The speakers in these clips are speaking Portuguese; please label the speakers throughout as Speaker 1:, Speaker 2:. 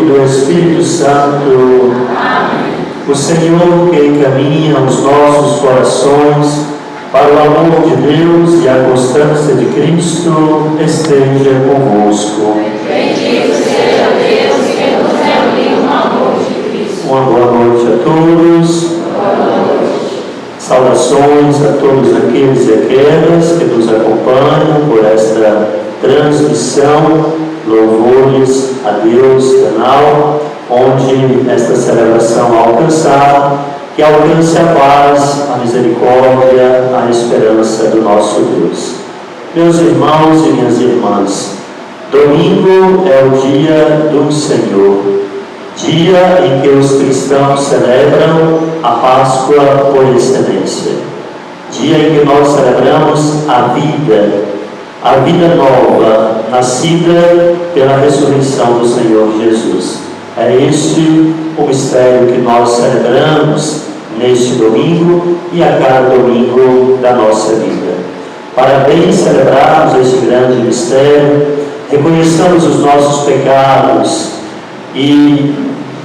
Speaker 1: e do Espírito Santo.
Speaker 2: Amém.
Speaker 1: O Senhor que encaminha os nossos corações para o amor de Deus e a constância de Cristo, esteja convosco.
Speaker 2: Bendito seja Deus que nos reuniu no amor de Cristo.
Speaker 1: Uma boa noite a todos.
Speaker 2: Boa noite.
Speaker 1: Saudações a todos aqueles e aquelas que nos acompanham por esta transmissão. Louvores a Deus, canal, onde esta celebração alcançar, que alcance a paz, a misericórdia, a esperança do nosso Deus. Meus irmãos e minhas irmãs, domingo é o dia do Senhor, dia em que os cristãos celebram a Páscoa por excelência, dia em que nós celebramos a vida nova, nascida pela ressurreição do Senhor Jesus. É este o mistério que nós celebramos neste domingo e a cada domingo da nossa vida. Para bem celebrarmos este grande mistério, reconheçamos os nossos pecados e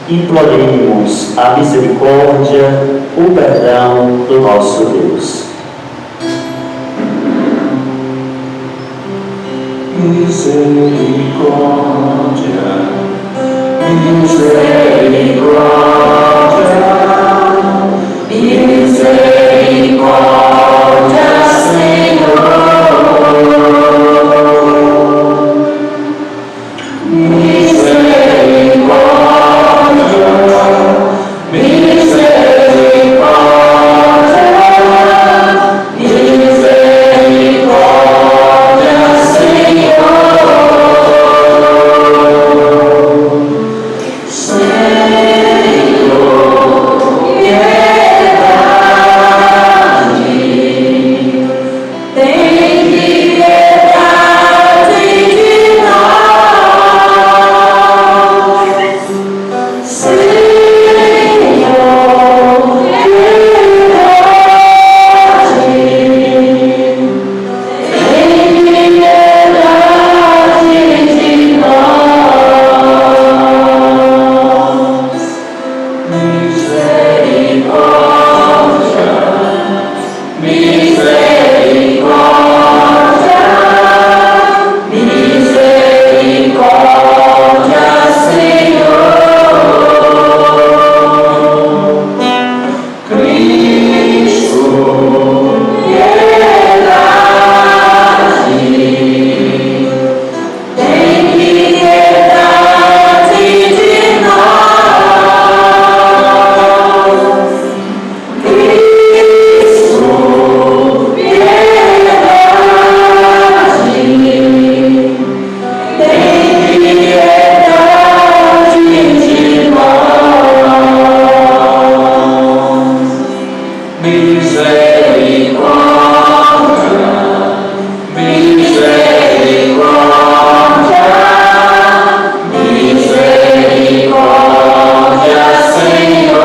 Speaker 1: imploremos a misericórdia, o perdão do nosso Deus. Misericórdia, misericórdia, misericórdia, Senhor. Misericórdia, misericórdia, misericórdia, Senhor.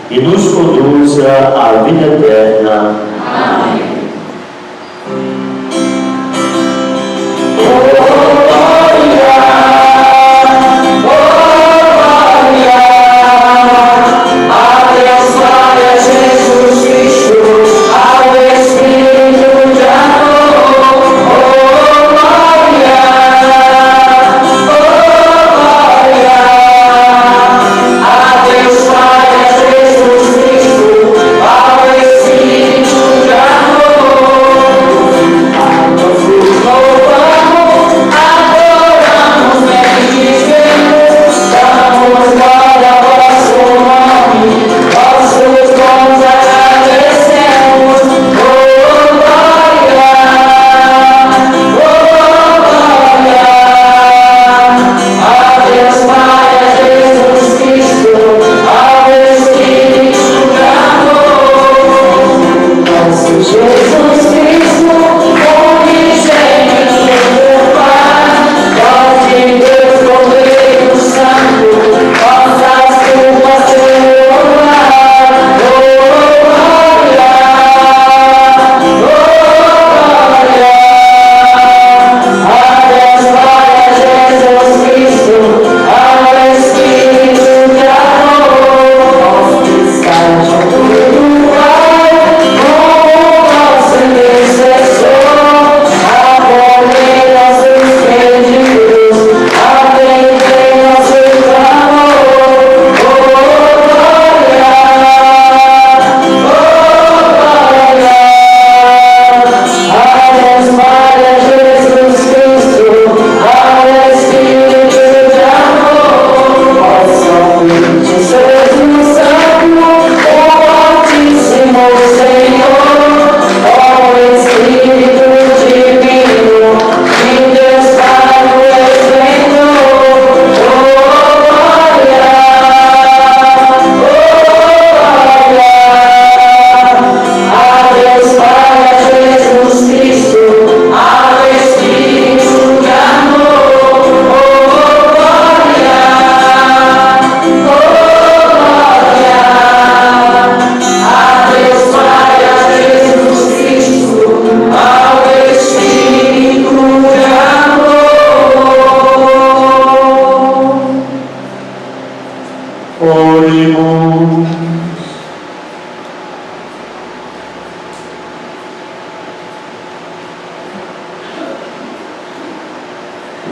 Speaker 1: E nos conduza à vida eterna. Amém.
Speaker 3: Deus Pai, Jesus Cristo, ao Espírito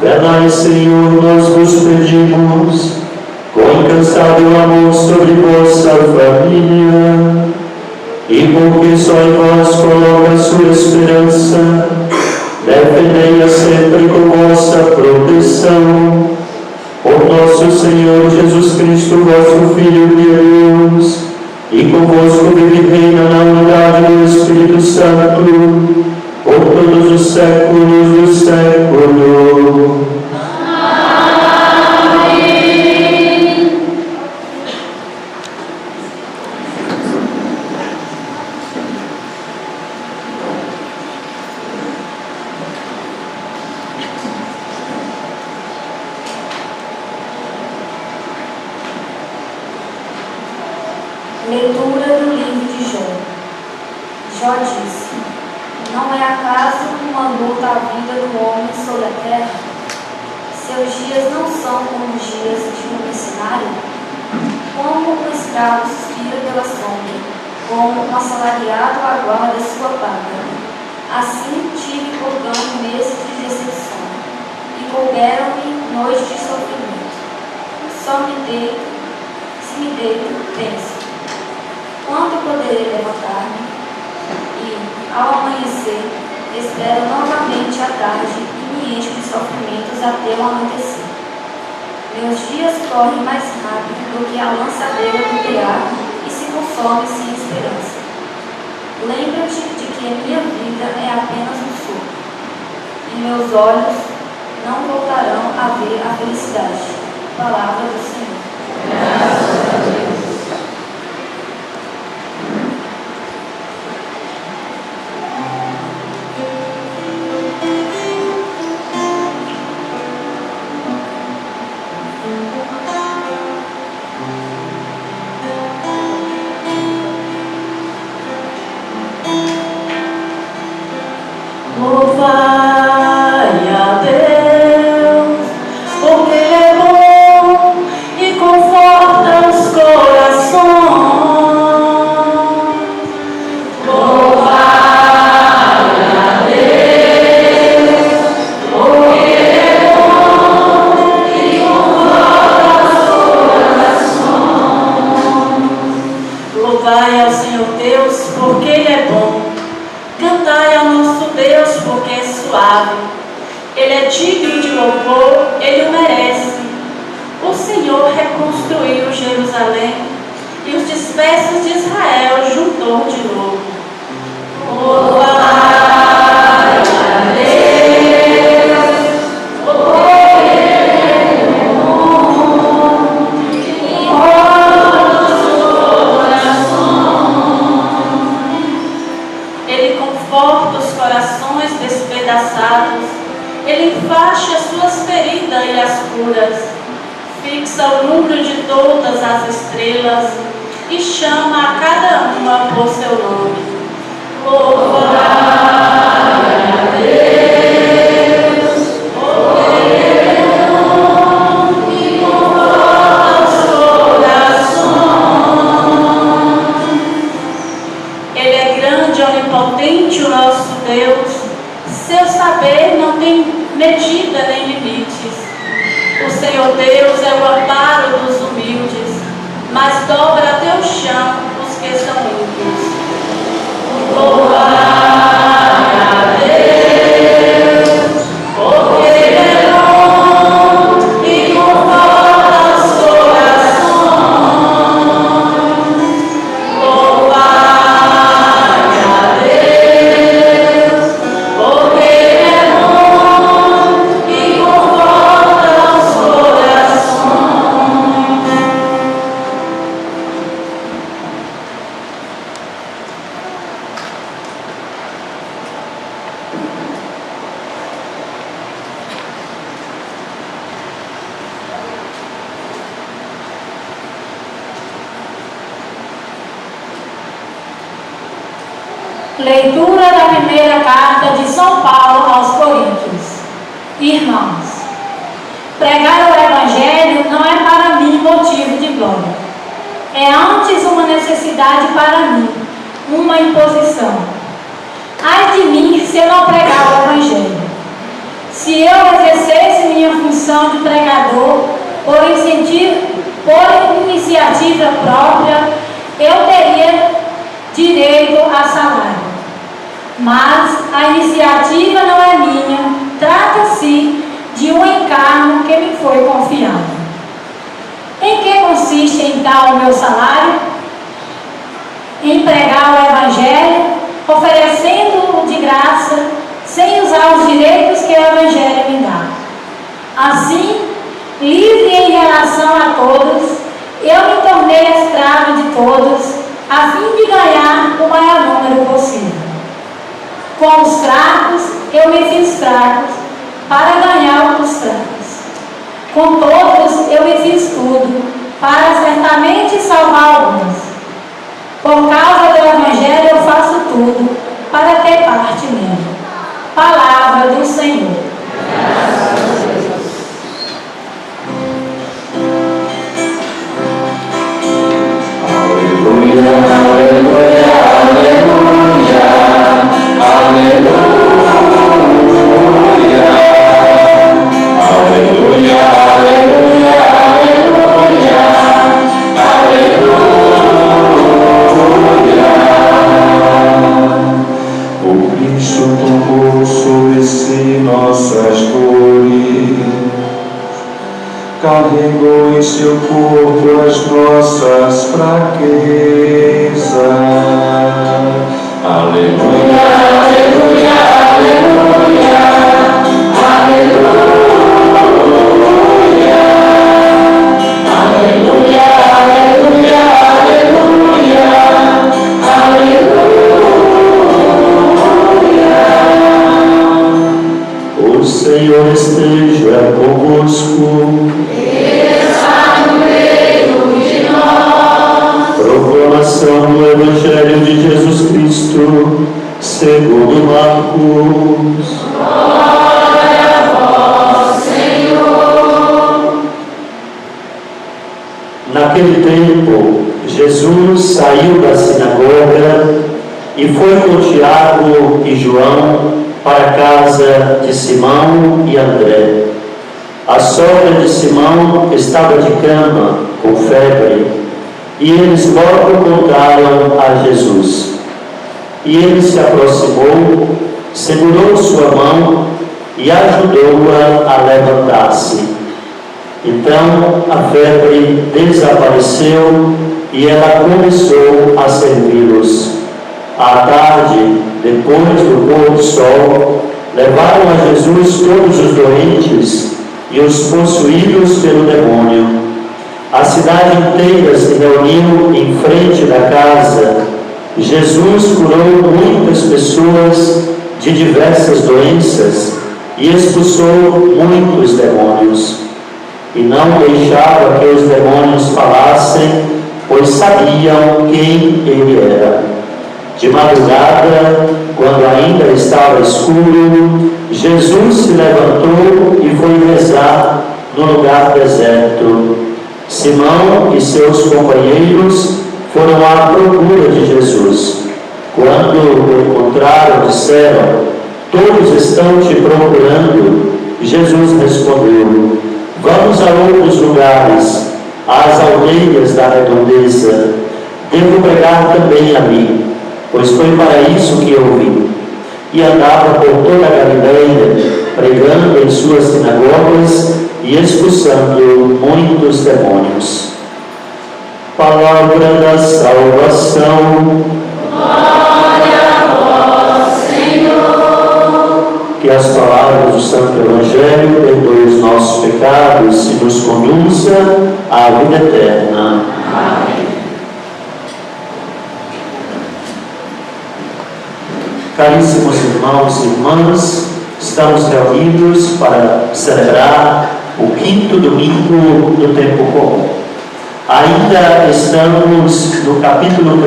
Speaker 1: Velai, Senhor, nós vos pedimos, com incansável amor sobre vossa família, e porque só em vós coloca a sua esperança, defendei-a sempre com vossa proteção. Por nosso Senhor Jesus Cristo, vosso Filho de Deus, e convosco vive e reina na unidade do Espírito Santo, por todos os séculos dos séculos.
Speaker 3: Leitura do livro de Jó. Jó disse: não é acaso uma luta a vida do homem sobre a terra? Seus dias não são como os dias de um mercenário? Como um escravo suspira pela sombra, como um assalariado aguarda sua paga. Assim tive por ganho meses de decepção, e couberam-me noites de sofrimento. Se me deito, penso: quando poderei levantar-me? E, ao amanhecer, espero novamente a tarde e me encho de sofrimentos até o anoitecer. Meus dias correm mais rápido do que a lançadeira do tear e se consome sem esperança. Lembra-te de que a minha vida é apenas um sopro, e meus olhos não voltarão a ver a felicidade. Palavra do Senhor.
Speaker 2: Graças a Deus.
Speaker 4: Louvai a Deus, porque Ele é bom e conforta os corações. Louvai a Deus, porque Ele é bom e conforta os corações. Louvai ao Senhor Deus, porque Ele é bom. Cantai ao nosso Deus, porque é suave. Ele é digno de louvor, Ele o merece. O Senhor reconstruiu Jerusalém e os dispersos de Israel juntou de novo. Louvai a Deus, porque Ele é bom e conforta os corações. Ele conforta os corações despedaçados, Ele enfaixa as suas feridas e as curas, fixa o número de todas as estrelas e chama a cada uma por seu nome. Louvai a Deus, porque Ele é bom e conforta os corações. Ele é grande e onipotente, o nosso Deus. Seu saber não tem medida nem limites. O Senhor Deus é o amparo dos humildes, mas dobra até o chão os que são ímpios. Louvai a Deus, porque Ele é bom e conforta os corações. Louvai a Deus, porque Ele é bom e conforta os corações.
Speaker 3: Leitura da primeira carta de São Paulo aos Coríntios. Irmãos, pregar o Evangelho não é para mim motivo de glória. É antes uma necessidade para mim, uma imposição. Ai de mim se eu não pregar o Evangelho.
Speaker 5: Se eu exercesse minha função de pregador por iniciativa própria, eu teria direito a salário. Mas a iniciativa não é minha, trata-se de um encargo que me foi confiado. Em que consiste então o meu salário? Em pregar o Evangelho, oferecendo-o de graça, sem usar os direitos que o Evangelho me dá. Assim, livre em relação a todos, eu me tornei escravo de todos, a fim de ganhar o maior número possível. Com os fracos, eu me fiz fraco, para ganhar os fracos. Com todos, eu me fiz tudo, para certamente salvar alguns. Por causa do Evangelho, eu faço tudo, para ter parte nele. Palavra do Senhor.
Speaker 2: Graças a Deus.
Speaker 1: Aleluia, aleluia, aleluia, aleluia, aleluia, aleluia, aleluia. O Cristo tomou sobre si nossas dores, carregou em seu corpo as nossas fraquezas. Aleluia, aleluia, aleluia, aleluia, aleluia, aleluia, aleluia, aleluia. O Senhor esteja convosco. Proclamação do Evangelho de Jesus Cristo, segundo Marcos.
Speaker 2: Glória a vós, Senhor.
Speaker 1: Naquele tempo, Jesus saiu da sinagoga e foi com Tiago e João para a casa de Simão e André. A sogra de Simão estava de cama, com febre, e eles logo contaram a Jesus. E ele se aproximou, segurou sua mão e ajudou-a a levantar-se. Então a febre desapareceu e ela começou a servi-los. À tarde, depois do pôr do sol, levaram a Jesus todos os doentes e os possuídos pelo demônio. A cidade inteira se reuniu em frente da casa. Jesus curou muitas pessoas de diversas doenças e expulsou muitos demônios. E não deixava que os demônios falassem, pois sabiam quem ele era. De madrugada, quando ainda estava escuro, Jesus se levantou e foi rezar no lugar deserto. Simão e seus companheiros foram à procura de Jesus. Quando o encontraram, disseram: todos estão te procurando. Jesus respondeu: vamos a outros lugares, às aldeias da redondeza. Devo pregar também ali, pois foi para isso que eu vim. E andava por toda a Galileia, pregando em suas sinagogas e expulsando muitos demônios. Palavra da salvação.
Speaker 2: Glória a vós, Senhor.
Speaker 1: Que as palavras do Santo Evangelho perdoem os nossos pecados e nos conduza à vida eterna.
Speaker 2: Amém.
Speaker 1: Caríssimos irmãos e irmãs, estamos reunidos para celebrar o 5º domingo do tempo comum. Ainda estamos no capítulo 1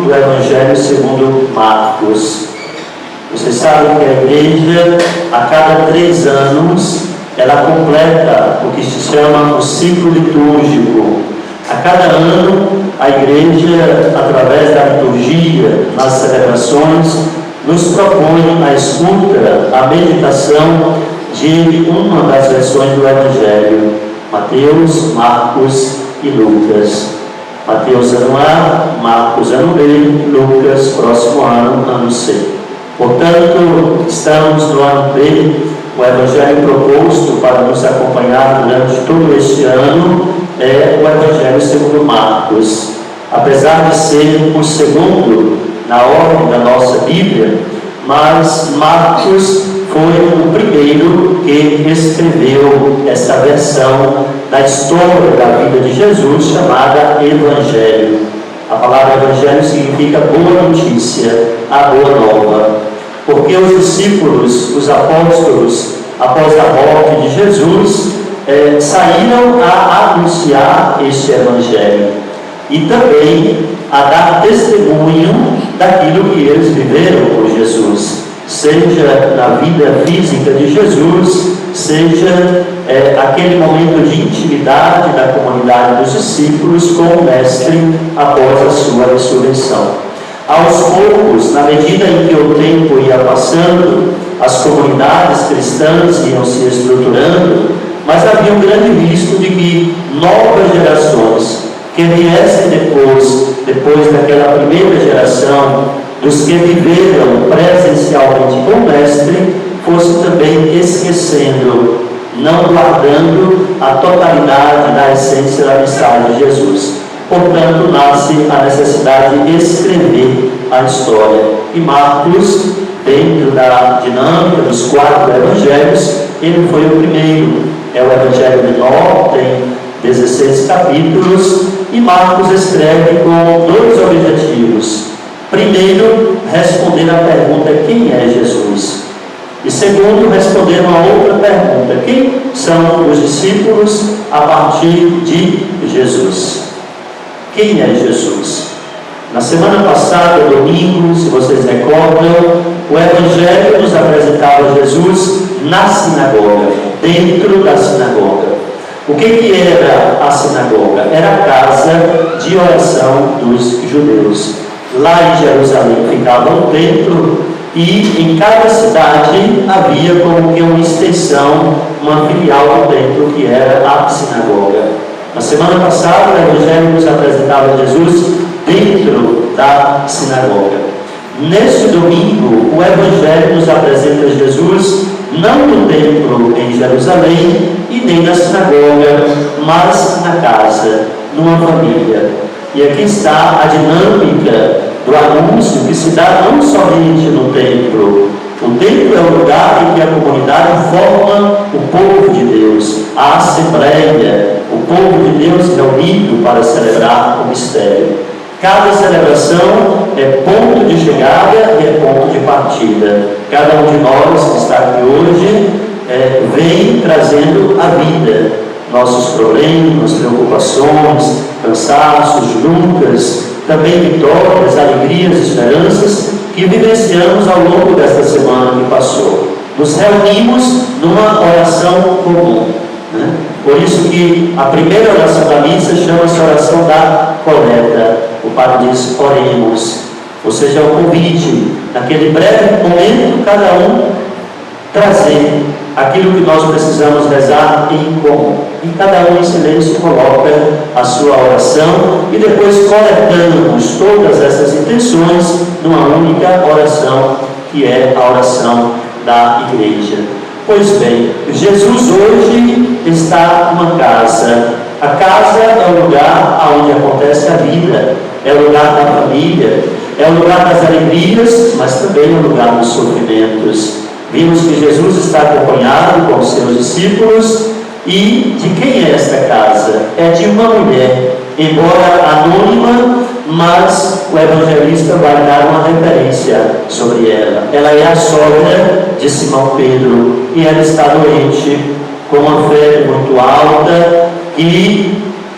Speaker 1: do Evangelho segundo Marcos. Vocês sabem que a igreja, a cada 3 anos, ela completa o que se chama o ciclo litúrgico. A cada ano, a igreja, através da liturgia, nas celebrações, nos propõe a escuta, a meditação de uma das versões do Evangelho: Mateus, Marcos e Lucas. Mateus ano A, Marcos ano B, Lucas próximo ano, ano C. Portanto, estamos no ano B. O Evangelho proposto para nos acompanhar durante todo este ano é o Evangelho segundo Marcos. Apesar de ser o segundo na ordem da nossa Bíblia, mas Marcos foi o primeiro que escreveu essa versão da história da vida de Jesus, chamada Evangelho. A palavra Evangelho significa boa notícia, a boa nova. Porque os discípulos, os apóstolos, após a morte de Jesus, saíram a anunciar este Evangelho e também a dar testemunho daquilo que eles viveram por Jesus, seja na vida física de Jesus, seja aquele momento de intimidade da comunidade dos discípulos com o Mestre após a sua ressurreição. Aos poucos, na medida em que o tempo ia passando, as comunidades cristãs iam se estruturando, mas havia um grande risco de que novas gerações que viessem depois daquela primeira geração, dos que viveram presencialmente com o Mestre, fossem também esquecendo, não guardando a totalidade da essência da mensagem de Jesus. Portanto, nasce a necessidade de escrever a história. E Marcos, dentro da dinâmica dos 4 evangelhos, ele foi o primeiro. É o Evangelho menor, tem 16 capítulos, e Marcos escreve com 2 objetivos. Primeiro, responder à pergunta: quem é Jesus? E segundo, responder uma outra pergunta: quem são os discípulos a partir de Jesus? Quem é Jesus? Na semana passada, domingo, se vocês recordam, o Evangelho nos apresentava Jesus na sinagoga, dentro da sinagoga. O que era a sinagoga? Era a casa de oração dos judeus. Lá em Jerusalém ficava um templo e em cada cidade havia como que uma extensão, uma filial do templo que era a sinagoga. Na semana passada, o Evangelho nos apresentava Jesus dentro da sinagoga. Neste domingo, o Evangelho nos apresenta Jesus não no templo em Jerusalém e nem na sinagoga, mas na casa, numa família. E aqui está a dinâmica do anúncio que se dá não somente no templo. O templo é o lugar em que a comunidade forma o povo de Deus, a assembleia, o povo de Deus reunido para celebrar o mistério. Cada celebração é ponto de chegada e é ponto de partida. Cada um de nós que está aqui hoje vem trazendo a vida, nossos problemas, preocupações, cansaços, lutas, também vitórias, alegrias, esperanças que vivenciamos ao longo desta semana que passou. Nos reunimos numa oração comum, né? Por isso que a primeira oração da missa chama-se oração da coleta. O padre diz: oremos, ou seja, o convite, naquele breve momento, cada um trazer aquilo que nós precisamos rezar em comum. E cada um em silêncio coloca a sua oração e depois coletamos todas essas intenções numa única oração, que é a oração da igreja. Pois bem, Jesus hoje está numa casa. A casa é o lugar onde acontece a vida, é o lugar da família, é o lugar das alegrias, mas também é o lugar dos sofrimentos. Vimos que Jesus está acompanhado com os seus discípulos. E de quem é esta casa? É de uma mulher, embora anônima, mas o evangelista vai dar uma referência sobre ela. Ela é a sogra de Simão Pedro e ela está doente, com uma febre muito alta que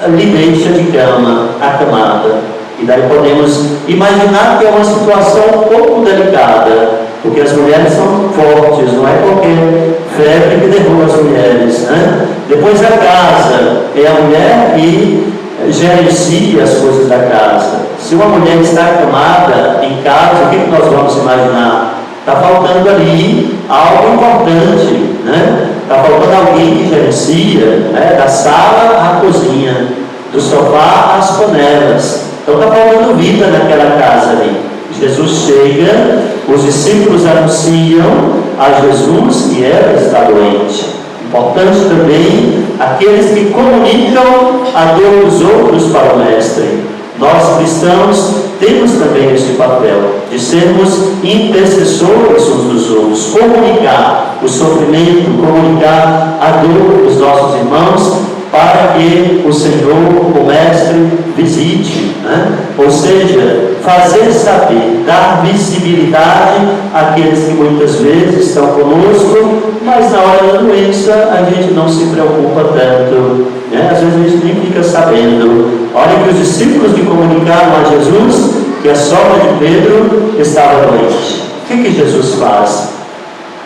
Speaker 1: lhe deixa de cama, acamada. E daí podemos imaginar que é uma situação um pouco delicada, porque as mulheres são fortes, não é qualquer febre que derruba as mulheres, né? Depois a casa, é a mulher que gerencia as coisas da casa. Se uma mulher está acamada em casa, o que nós vamos imaginar? Está faltando ali algo importante. né? Está faltando alguém que gerencia, né? Da sala à cozinha, do sofá às panelas. Então está faltando vida naquela casa ali. Jesus chega, os discípulos anunciam a Jesus que ela está doente. Importante também aqueles que comunicam a dor dos outros para o Mestre. Nós cristãos temos também esse papel de sermos intercessores uns dos outros, comunicar o sofrimento, comunicar a dor dos nossos irmãos, para que o Senhor, o Mestre, visite, né? Ou seja, fazer saber, dar visibilidade àqueles que muitas vezes estão conosco, mas na hora da doença a gente não se preocupa tanto, né? Às vezes a gente nem fica sabendo. Olha que os discípulos que comunicaram a Jesus que a sogra de Pedro estava doente. O que Jesus faz?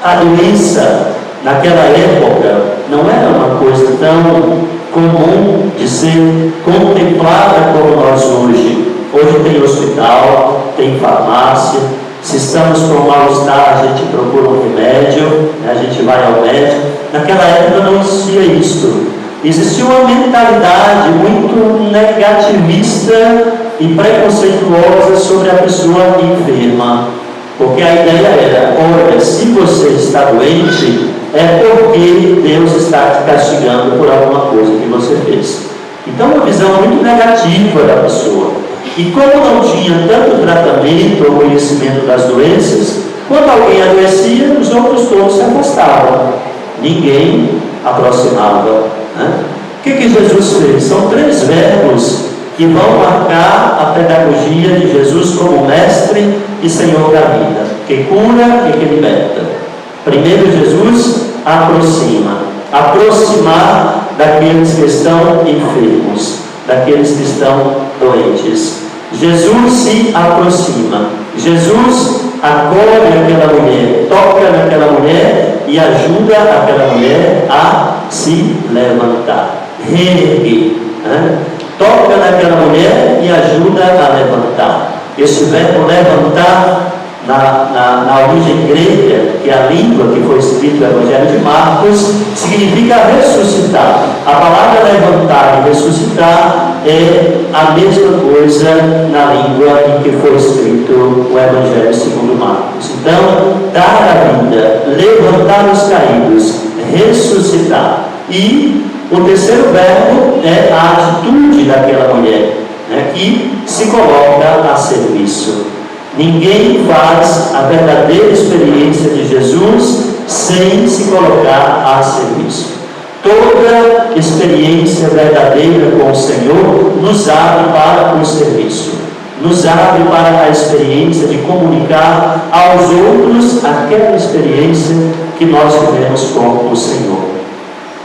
Speaker 1: A doença naquela época não era uma coisa tão comum de ser contemplada como nós hoje. Hoje tem hospital, tem farmácia. Se estamos com mal-estar, a gente procura um remédio, a gente vai ao médico. Naquela época não existia isso. Existia uma mentalidade muito negativista e preconceituosa sobre a pessoa enferma. Porque a ideia era: olha, se você está doente, é porque Deus está te castigando por alguma coisa que você fez. Então, uma visão muito negativa da pessoa. E como não tinha tanto tratamento ou conhecimento das doenças, quando alguém adoecia, os outros todos se afastavam. Ninguém aproximava, né? O que Jesus fez? São 3 verbos que vão marcar a pedagogia de Jesus como Mestre e Senhor da vida, que cura e que liberta. Primeiro, Jesus aproxima. Aproximar daqueles que estão enfermos, daqueles que estão doentes. Jesus se aproxima. Jesus acolhe aquela mulher, toca naquela mulher e ajuda aquela mulher a se levantar. Reerguer, né? Toca naquela mulher e ajuda a levantar. Esse verbo levantar, na origem grega, que é a língua que foi escrito no Evangelho de Marcos, significa ressuscitar. A palavra levantar e ressuscitar é a mesma coisa na língua em que foi escrito o Evangelho segundo Marcos. Então, dar a vida, levantar os caídos, ressuscitar. E o terceiro verbo é a atitude daquela mulher, né, que se coloca a serviço. Ninguém faz a verdadeira experiência de Jesus sem se colocar a serviço. Toda experiência verdadeira com o Senhor nos abre para o serviço, nos abre para a experiência de comunicar aos outros aquela experiência que nós tivemos com o Senhor.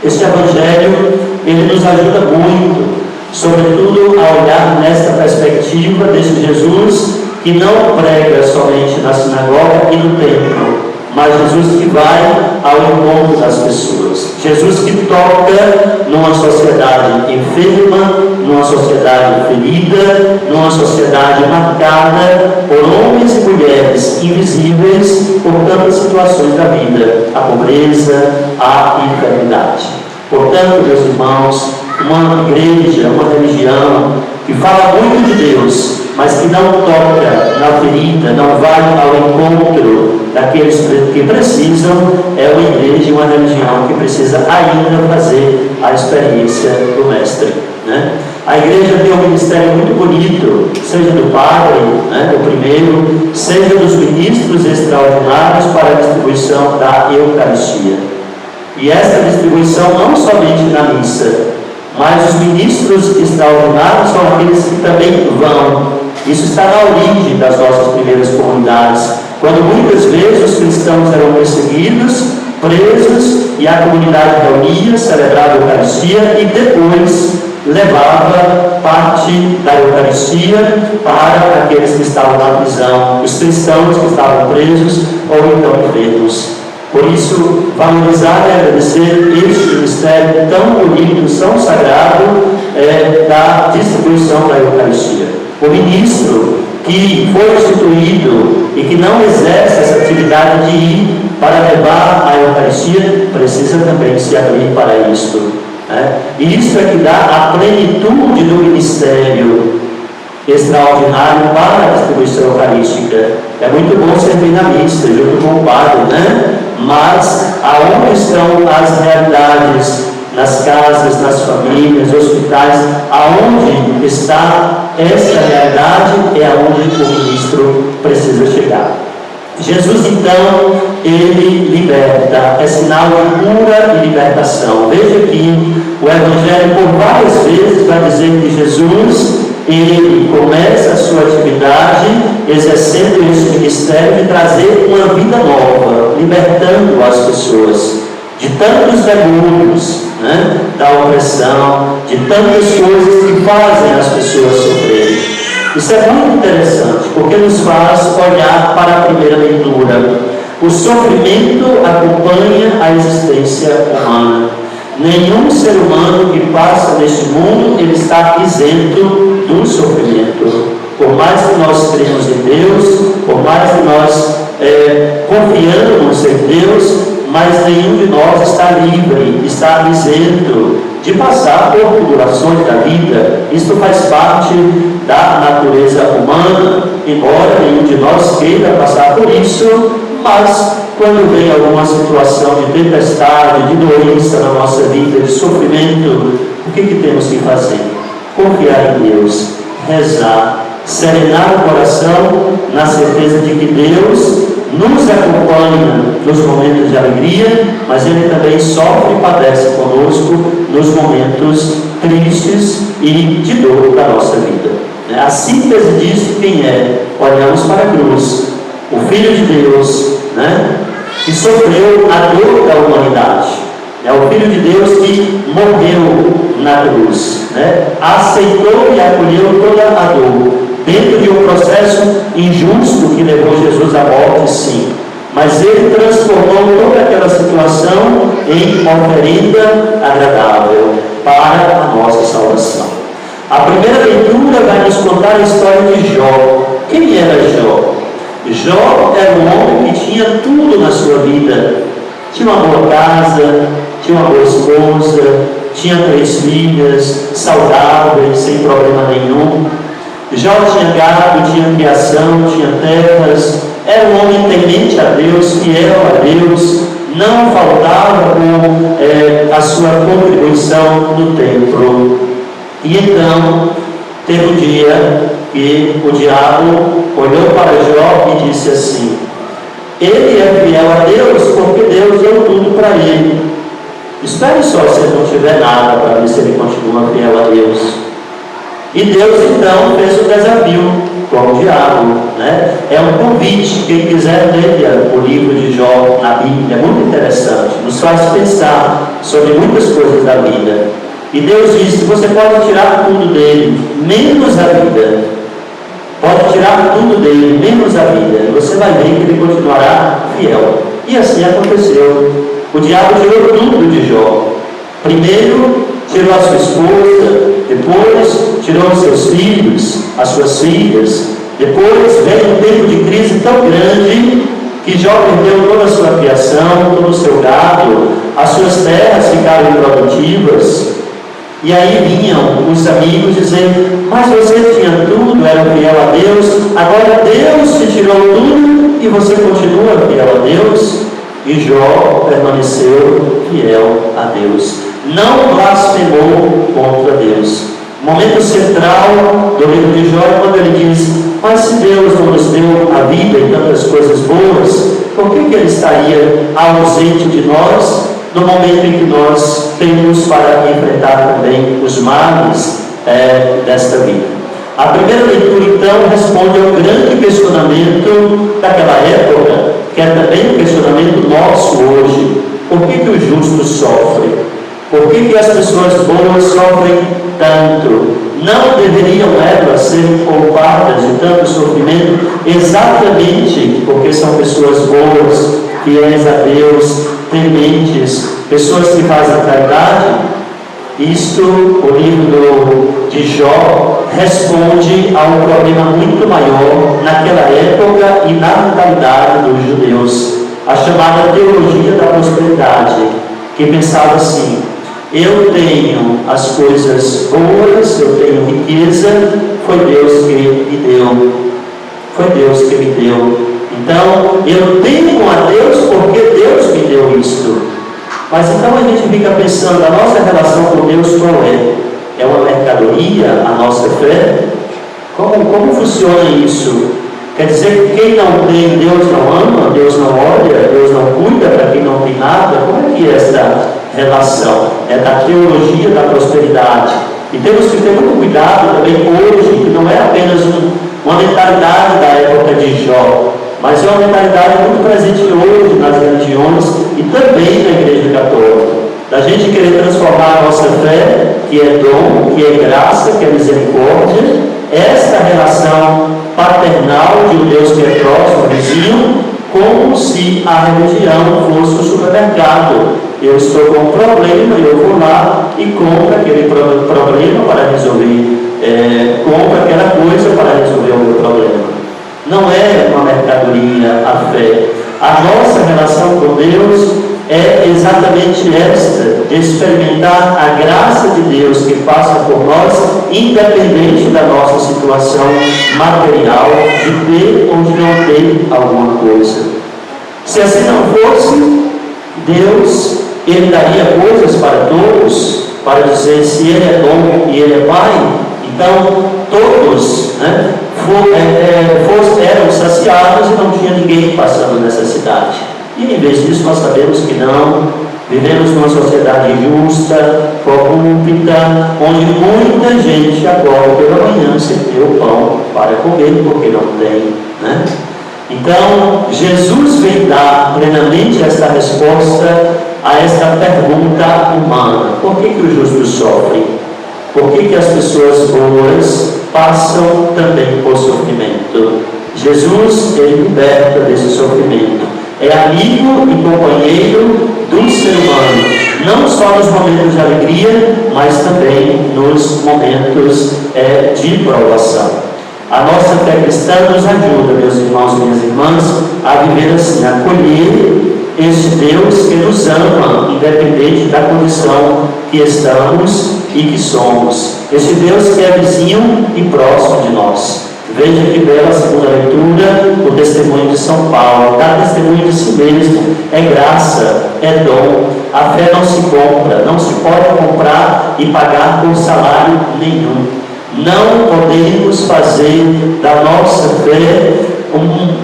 Speaker 1: Este Evangelho, ele nos ajuda muito, sobretudo a olhar nesta perspectiva desse Jesus que não prega somente na sinagoga e no templo, mas Jesus que vai ao encontro das pessoas. Jesus que toca numa sociedade enferma, numa sociedade ferida, numa sociedade marcada por homens e mulheres invisíveis por tantas situações da vida, a pobreza, a enfermidade. Portanto, meus irmãos, uma igreja, uma religião que fala muito de Deus, mas que não toca na ferida, não vai ao encontro daqueles que precisam, é uma igreja, uma religião que precisa ainda fazer a experiência do Mestre, né? A igreja tem um ministério muito bonito, seja do padre, né, o primeiro, seja dos ministros extraordinários para a distribuição da Eucaristia. E essa distribuição não somente na missa, mas os ministros extraordinários são aqueles que também vão. Isso está na origem das nossas primeiras comunidades, quando muitas vezes os cristãos eram perseguidos, presos, e a comunidade reunia, celebrava a Eucaristia e depois levava parte da Eucaristia para aqueles que estavam na prisão, os cristãos que estavam presos ou então enfermos. Por isso, valorizar e agradecer este ministério tão bonito, tão sagrado, da distribuição da Eucaristia. O ministro que foi instituído e que não exerce essa atividade de ir para levar a Eucaristia, precisa também se abrir para isto. E isso é que dá a plenitude do ministério extraordinário para a distribuição eucarística. É muito bom servir na missa, junto com o padre, mas aonde estão as realidades? Nas casas, nas famílias, hospitais, aonde está essa realidade é aonde o ministro precisa chegar. Jesus, então, ele liberta, é sinal de cura e libertação. Veja que o Evangelho, por várias vezes, vai dizer que Jesus, ele começa a sua atividade exercendo esse ministério de trazer uma vida nova, libertando as pessoas de tantos demônios, da opressão, de tantas coisas que fazem as pessoas sofrerem. Isso é muito interessante, porque nos faz olhar para a primeira leitura. O sofrimento acompanha a existência humana. Nenhum ser humano que passa neste mundo, ele está isento do sofrimento. Por mais que nós cremos em Deus, por mais que nós confiamos em Deus, mas nenhum de nós está livre, está isento de passar por tribulações da vida. Isso faz parte da natureza humana, embora nenhum de nós queira passar por isso, mas quando vem alguma situação de tempestade, de doença na nossa vida, de sofrimento, o que temos que fazer? Confiar em Deus, rezar, serenar o coração na certeza de que Deus nos acompanha nos momentos de alegria, mas Ele também sofre e padece conosco nos momentos tristes e de dor da nossa vida. A síntese disso quem é? Olhamos para a cruz, o Filho de Deus, que sofreu a dor da humanidade. É o Filho de Deus que morreu na cruz, aceitou e acolheu toda a dor, dentro de um processo injusto que levou Jesus à morte, sim. Mas Ele transformou toda aquela situação em oferenda agradável para a nossa salvação. A primeira leitura vai nos contar a história de Jó. Quem era Jó? Jó era um homem que tinha tudo na sua vida. Tinha uma boa casa, tinha uma boa esposa, tinha 3 filhas, saudáveis, sem problema nenhum. Jó tinha gado, tinha criação, tinha terras, era um homem temente a Deus, fiel a Deus, não faltava com a sua contribuição no templo. E então, teve um dia que o diabo olhou para Jó e disse assim: ele é fiel a Deus porque Deus deu tudo para ele. Espere só se ele não tiver nada para ver se ele continua fiel a Deus. E Deus então fez o desafio com o diabo, É um convite, quem quiser ler o livro de Jó na Bíblia, é muito interessante, nos faz pensar sobre muitas coisas da vida. E Deus disse: você pode tirar tudo dele, menos a vida. Pode tirar tudo dele, menos a vida. E você vai ver que ele continuará fiel. E assim aconteceu. O diabo tirou tudo de Jó. Primeiro tirou a sua esposa, depois tirou os seus filhos, as suas filhas. Depois veio um tempo de crise tão grande que Jó perdeu toda a sua criação, todo o seu gado, as suas terras ficaram improdutivas. E aí vinham os amigos dizendo: mas você tinha tudo, era fiel a Deus, agora Deus te tirou tudo e você continua fiel a Deus? E Jó permaneceu fiel a Deus, não blasfemou contra Deus. O momento central do livro de Jó é quando ele diz: mas se Deus não nos deu a vida e tantas coisas boas, por que Ele estaria ausente de nós no momento em que nós temos para enfrentar também os males desta vida? A primeira leitura, então, responde ao grande questionamento daquela época, que é também um questionamento nosso hoje. Por que o justo sofre? Por que as pessoas boas sofrem tanto? Não deveriam elas ser poupadas de tanto sofrimento exatamente porque são pessoas boas, fiéis a Deus, tementes, pessoas que fazem caridade? Isto, o livro de Jó responde a um problema muito maior naquela época e na mentalidade dos judeus. a chamada teologia da prosperidade, que pensava assim: eu tenho as coisas boas, eu tenho riqueza, foi Deus que me deu. Foi Deus que me deu. Então, eu temo a Deus porque Deus me deu isto. Mas então a gente fica pensando, a nossa relação com Deus qual é? É uma mercadoria, a nossa fé? Como funciona isso? Quer dizer que quem não tem, Deus não ama, Deus não olha, Deus não cuida para quem não tem nada? Como é que é esta relação? É da teologia da prosperidade. E temos que ter muito cuidado também hoje, que não é apenas uma mentalidade da época de Jó, mas é uma mentalidade muito presente hoje nas religiões e também na Igreja Católica. Da gente querer transformar a nossa fé, que é dom, que é graça, que é misericórdia, esta relação paternal de um Deus que é próximo, vizinho, como se a religião fosse um supermercado. Eu estou com um problema, eu vou lá e compro aquele problema para resolver, compro aquela coisa para resolver o meu problema. Não é uma mercadoria a fé. A nossa relação com Deus é exatamente esta, de experimentar a graça de Deus que passa por nós, independente da nossa situação material, de ter ou de não ter alguma coisa. Se assim não fosse, Deus, Ele daria coisas para todos, para dizer, se Ele é bom e Ele é Pai, então todos eram saciados e não tinha ninguém passando necessidade. E em vez disso nós sabemos que não, vivemos numa sociedade justa, corrupta, onde muita gente acorda pela manhã sem ter o pão para comer, porque não tem, né? Então, Jesus vem dar plenamente esta resposta a esta pergunta humana: por que os justos sofrem? Por que as pessoas boas passam também por sofrimento? Jesus, Ele liberta desse sofrimento. É amigo e companheiro do ser humano, não só nos momentos de alegria, mas também nos momentos de provação. A nossa fé cristã nos ajuda, meus irmãos e minhas irmãs, a viver assim, a acolher este Deus que nos ama, independente da condição que estamos e que somos. Este Deus que é vizinho e próximo de nós. Veja que bela segunda leitura, o testemunho de São Paulo. Dar testemunho de si mesmo é graça, é dom. A fé não se compra, não se pode comprar e pagar com salário nenhum. Não podemos fazer da nossa fé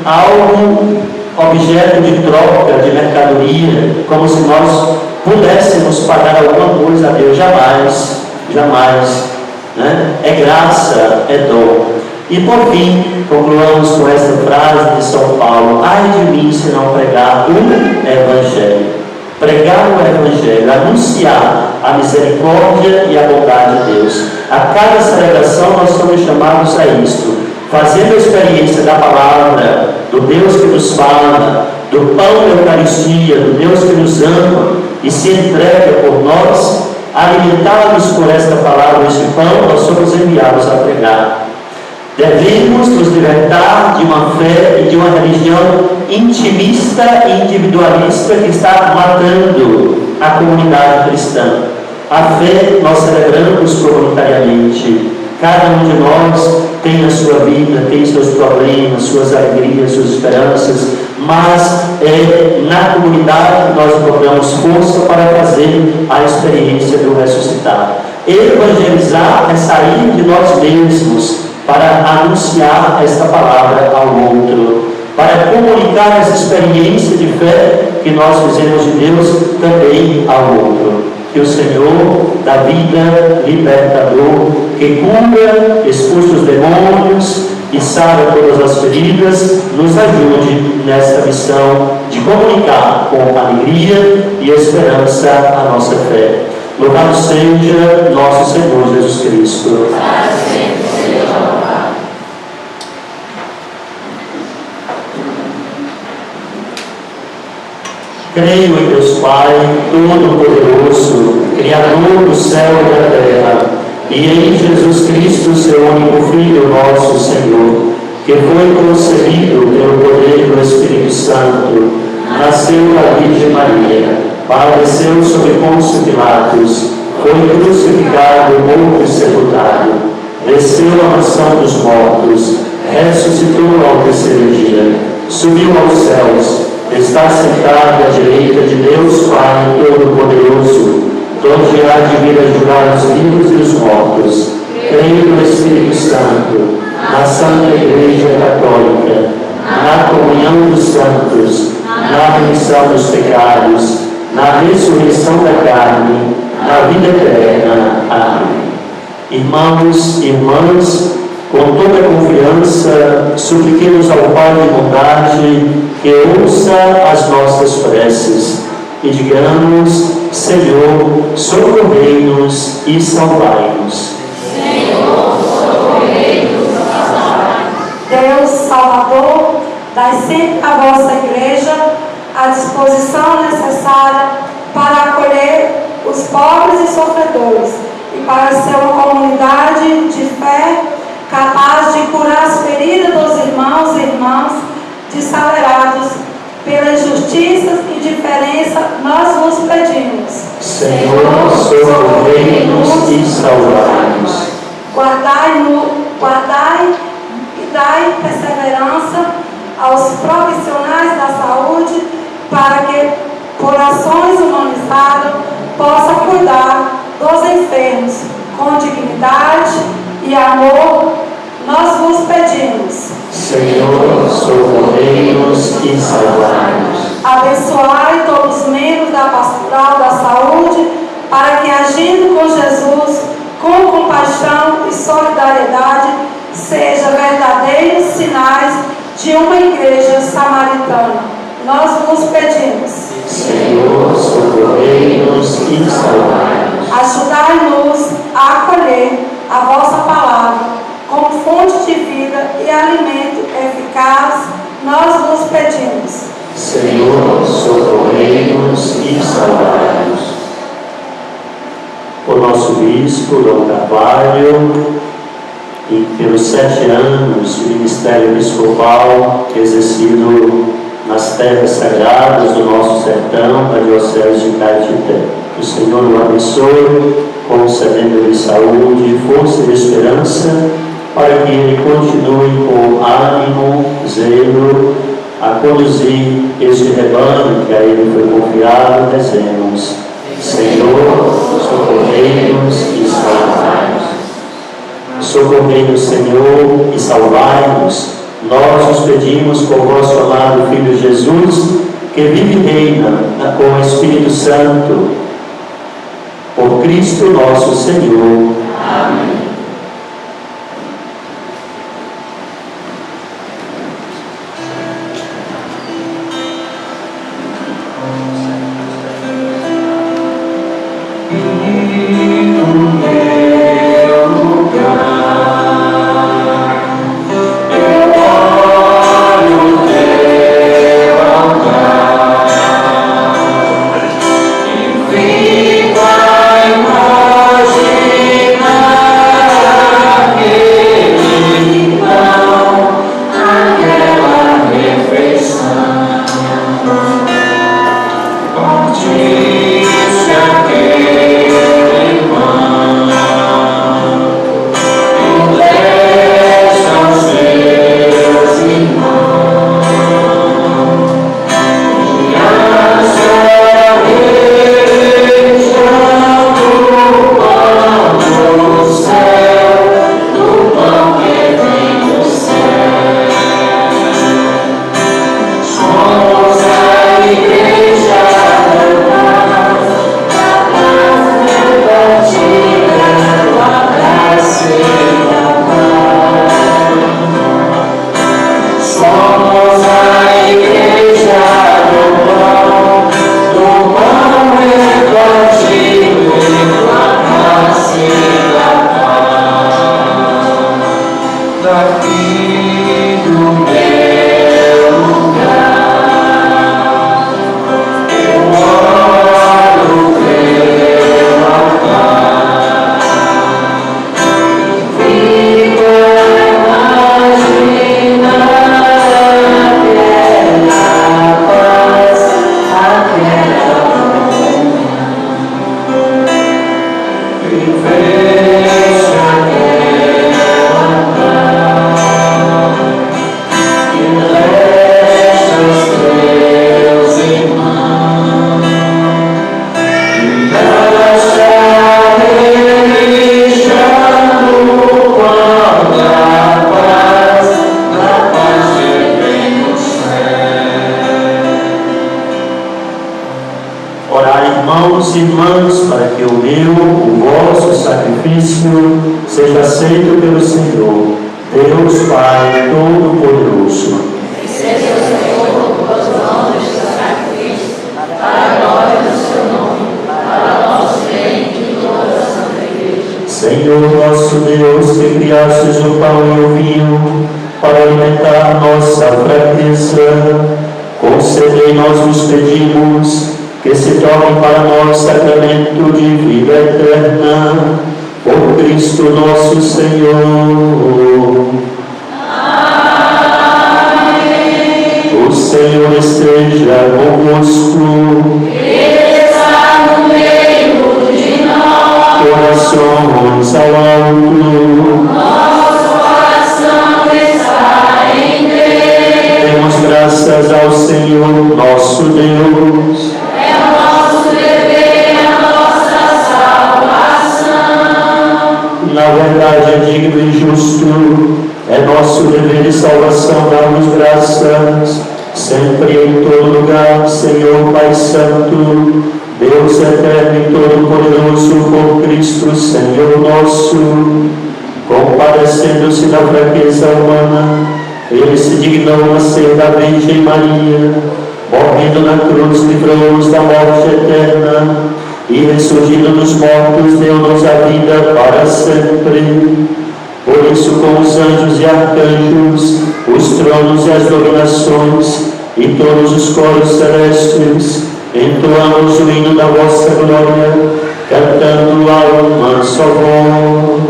Speaker 1: algo objeto de troca, de mercadoria, como se nós pudéssemos pagar alguma coisa a Deus. Jamais, jamais, né? É graça, é dom. E por fim, concluamos com esta frase de São Paulo: ai de mim se não pregar o Evangelho. Pregar o Evangelho, anunciar a misericórdia e a bondade de Deus. A cada celebração nós somos chamados a isto, fazendo a experiência da palavra, do Deus que nos fala, do pão da Eucaristia, do Deus que nos ama e se entrega por nós. Alimentados por esta palavra, este pão, nós somos enviados a pregar. Devemos nos libertar de uma fé e de uma religião intimista e individualista que está matando a comunidade cristã. A fé nós celebramos comunitariamente. Cada um de nós tem a sua vida, tem seus problemas, suas alegrias, suas esperanças, mas é na comunidade que nós encontramos força para fazer a experiência do ressuscitado. Evangelizar é sair de nós mesmos para anunciar esta palavra ao outro, para comunicar essa experiência de fé que nós fizemos de Deus também ao outro. Que o Senhor da vida libertador, que cura, expulsa os demônios e sara todas as feridas, nos ajude nesta missão de comunicar com alegria e esperança a nossa fé. Louvado seja nosso Senhor Jesus Cristo. Creio em Deus Pai, Todo-Poderoso, Criador do céu e da terra, e em Jesus Cristo, seu único Filho, nosso Senhor, que foi concebido pelo poder do Espírito Santo, nasceu da Virgem Maria, padeceu sob Pôncio Pilatos, foi crucificado, morto e sepultado, desceu à mansão dos mortos, ressuscitou ao terceiro dia, subiu aos céus, está sentado à direita de Deus Pai Todo-Poderoso, donde há de vir a julgar os vivos e os mortos. Creio no Espírito Santo, na Santa Igreja Católica, na comunhão dos santos, na remissão dos pecados, na ressurreição da carne, na vida eterna. Amém. Irmãos e irmãs, com toda confiança, supliquemos ao Pai de bondade que ouça as nossas preces e digamos: Senhor, socorrei-nos e salvai-nos.
Speaker 2: Senhor, socorrei-nos e salvai-nos.
Speaker 5: Deus Salvador, dai sempre à vossa Igreja a disposição necessária para acolher os pobres e sofredores e para ser uma comunidade de fé capaz de curar as feridas dos irmãos e irmãs desalerados pela injustiça e indiferença. Nós vos pedimos.
Speaker 1: Senhor, socorrei-nos e salvai-nos.
Speaker 5: Guardai e dai perseverança aos profissionais da saúde para que, por ações humanizadas, possa cuidar dos enfermos com dignidade e amor. Nós vos pedimos.
Speaker 1: Senhor, socorrei-nos e salvai-nos.
Speaker 5: Abençoai todos os membros da Pastoral da Saúde para que, agindo com Jesus, com compaixão e solidariedade, sejam verdadeiros sinais de uma igreja samaritana. Nós vos pedimos.
Speaker 1: Senhor, socorrei-nos e salvai-nos.
Speaker 5: Ajudai-nos a acolher a vossa palavra como fonte de vida e alimento eficaz. Nós vos pedimos.
Speaker 1: Senhor, socorrei-nos e salvai-nos. O nosso bispo, Dom Carvalho, e pelos 7 anos de ministério episcopal exercido nas terras sagradas do nosso sertão, da Diocese de Caetité. Que o Senhor o abençoe, concedendo-lhe saúde, força e esperança, para que ele continue com ânimo, zelo, a conduzir este rebanho que a ele foi confiado. Rezemos: Senhor, socorrei-nos e salvai-nos. Socorrei-nos, Senhor, e salvai-nos. Nós os pedimos por vosso amado Filho Jesus, que vive e reina com o Espírito Santo, por Cristo nosso Senhor. Amém.
Speaker 2: Viva a imagem
Speaker 1: Irmãos e irmãs, para que o meu, o vosso sacrifício seja aceito pelo Senhor, Deus Pai Todo-Poderoso.
Speaker 2: Seja o Senhor gozando deste sacrifício, para a glória do seu nome, para o nosso bem e de toda a Santa Igreja.
Speaker 1: Senhor nosso Deus, que criastes o pão e o vinho para alimentar nossa fraqueza, concedei, nós vos pedimos, que se torne para nós sacramento de vida eterna, por Cristo nosso Senhor. Amém. O Senhor esteja convosco.
Speaker 2: Ele está no meio de nós.
Speaker 1: Corações ao alto.
Speaker 2: Nosso coração está em Deus.
Speaker 1: Demos graças ao Senhor nosso Deus.
Speaker 2: É o nosso dever, a nossa salvação.
Speaker 1: Na verdade, é digno e justo, é nosso dever de salvação dar-vos graças, sempre e em todo lugar, Senhor Pai Santo, Deus eterno e todo-poderoso, por Cristo, Senhor nosso, compadecendo-se da fraqueza humana, Ele se dignou a ser da Virgem Maria, morrendo na cruz, livrou-nos da morte eterna, e ressurgindo dos mortos, deu-nos a vida para sempre. Por isso, com os anjos e arcanjos, os tronos e as dominações, e todos os coros celestes, entoamos o hino da vossa glória, cantando a uma só voz.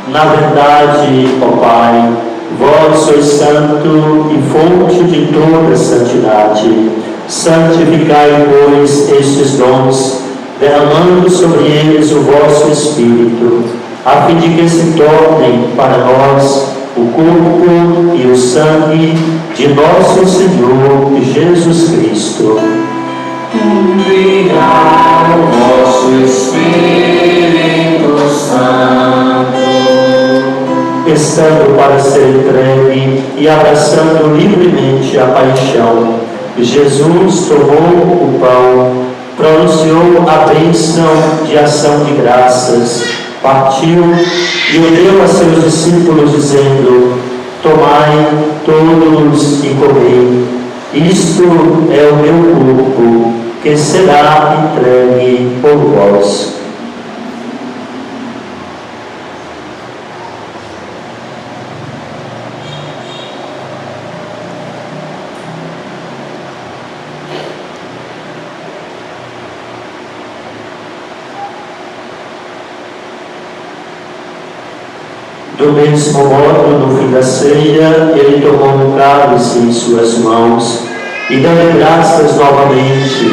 Speaker 1: Na verdade, ó Pai, vós sois santo e fonte de toda santidade. Santificai, pois, estes dons, derramando sobre eles o vosso Espírito, a fim de que se tornem para nós o corpo e o sangue de nosso Senhor Jesus Cristo.
Speaker 6: Enviai o vosso Espírito Santo,
Speaker 1: estando para ser entregue e abraçando livremente a paixão, Jesus tomou o pão, pronunciou a bênção de ação de graças, partiu e o deu a seus discípulos, dizendo: tomai todos e comei, isto é o meu corpo, que será entregue por vós. Do mesmo modo, no fim da ceia, ele tomou um cálice em suas mãos e, dando graças novamente,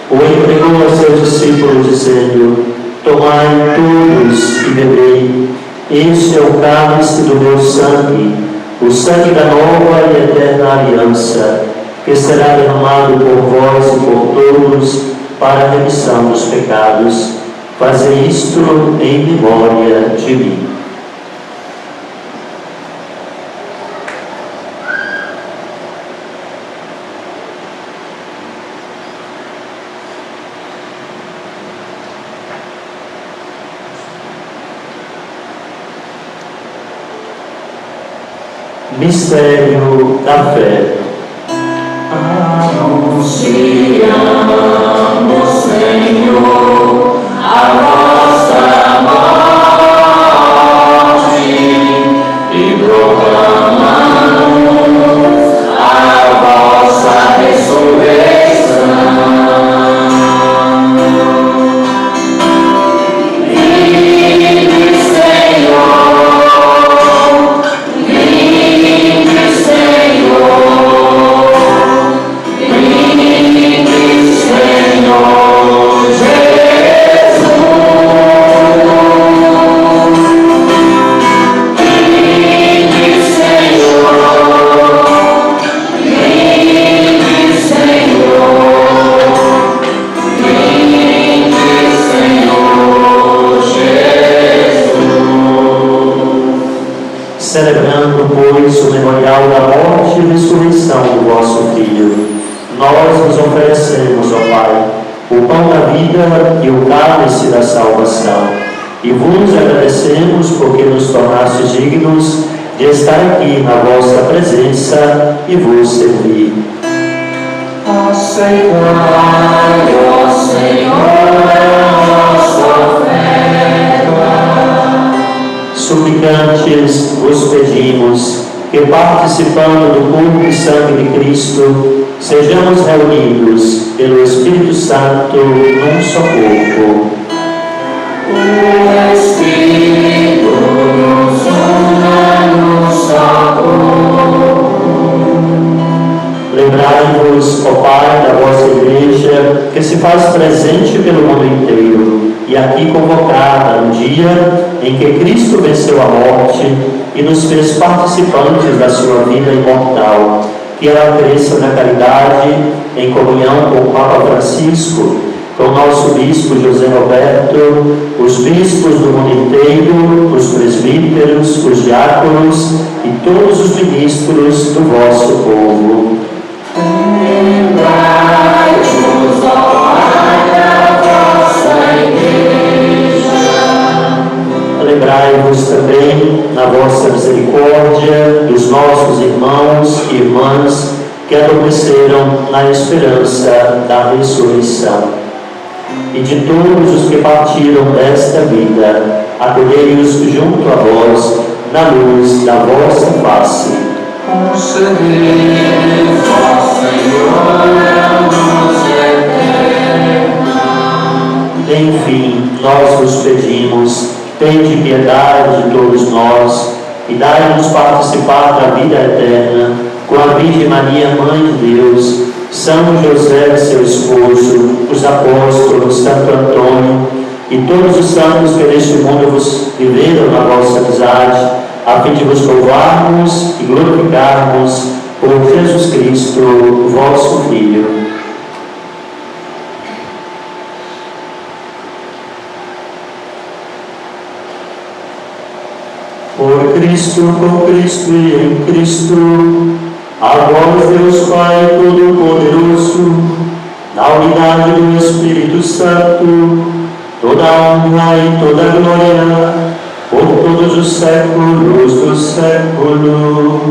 Speaker 1: o entregou a seus discípulos, dizendo: tomai todos e bebei, este é o cálice do meu sangue, o sangue da nova e eterna aliança, que será derramado por vós e por todos para a remissão dos pecados. Fazei isto em memória de mim. Mistério da fé.
Speaker 6: anunciamos, Senhor, a
Speaker 1: pois, o memorial da morte e ressurreição do vosso Filho, nós vos oferecemos, ó Pai, o pão da vida e o cálice da salvação, e vos agradecemos porque nos tornastes dignos de estar aqui na vossa presença e vos servir.
Speaker 6: Aceitai, ó Senhor, a nossa oferta.
Speaker 1: Suplicantes, vos pedimos que, participando do corpo e sangue de Cristo, sejamos reunidos pelo Espírito Santo num só corpo.
Speaker 6: O Espírito nos une num só corpo.
Speaker 1: Lembrai-vos, ó Pai, da vossa Igreja, que se faz presente pelo mundo inteiro, e aqui convocada no dia em que Cristo venceu a morte e nos fez participantes da sua vida imortal. Que ela cresça na caridade, em comunhão com o Papa Francisco, com o nosso Bispo José Roberto, os bispos do mundo inteiro, os presbíteros, os diáconos e todos os ministros do vosso povo.
Speaker 6: Lembrai-vos, ó Pai, da vossa Igreja.
Speaker 1: Lembrai-vos também, na vossa misericórdia, dos nossos irmãos e irmãs que adormeceram na esperança da ressurreição. E de todos os que partiram desta vida, acolhei-os junto a vós, na luz da vossa face.
Speaker 6: Concedei-nos, ó Senhor, a luz eterna.
Speaker 1: Enfim, nós vos pedimos, tende piedade de todos nós e dai-nos participar da vida eterna com a Virgem Maria, Mãe de Deus, São José, seu esposo, os apóstolos, Santo Antônio e todos os santos que neste mundo vos viveram na vossa amizade, a fim de vos louvarmos e glorificarmos por Jesus Cristo, vosso Filho. Por Cristo, com Cristo e em Cristo, a vós, Deus Pai Todo-Poderoso, na unidade do Espírito Santo, toda a honra e toda a glória, por todos os séculos dos séculos.